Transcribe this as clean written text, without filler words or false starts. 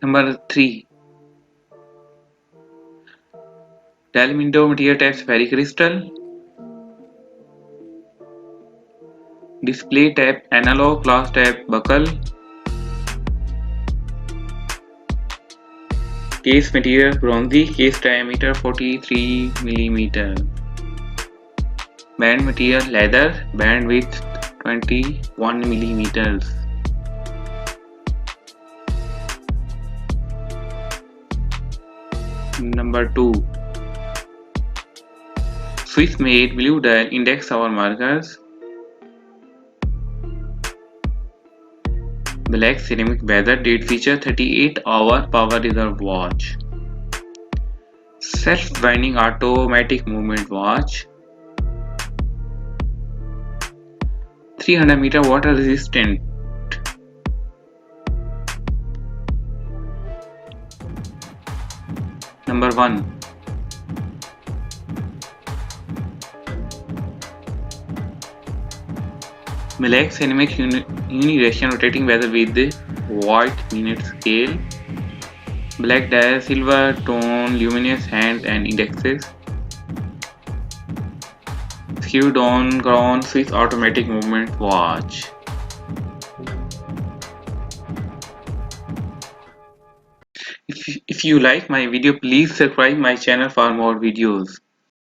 Number 3. Delminto material types very crystal. Display type analog, class type buckle. Case material bronzy, case diameter 43 mm. Band material leather, band width 21 mm. Number 2. Swiss made blue dial index hour markers. Black ceramic bezel date feature 38-hour power reserve watch. Self-winding automatic movement watch. 300-meter water resistant. Number 1. Black ceramic unidirection rotating bezel with white minute scale. Black dial, silver tone, luminous hand and indexes. Screwed on crown Swiss automatic movement watch. If you like my video, please subscribe my channel for more videos.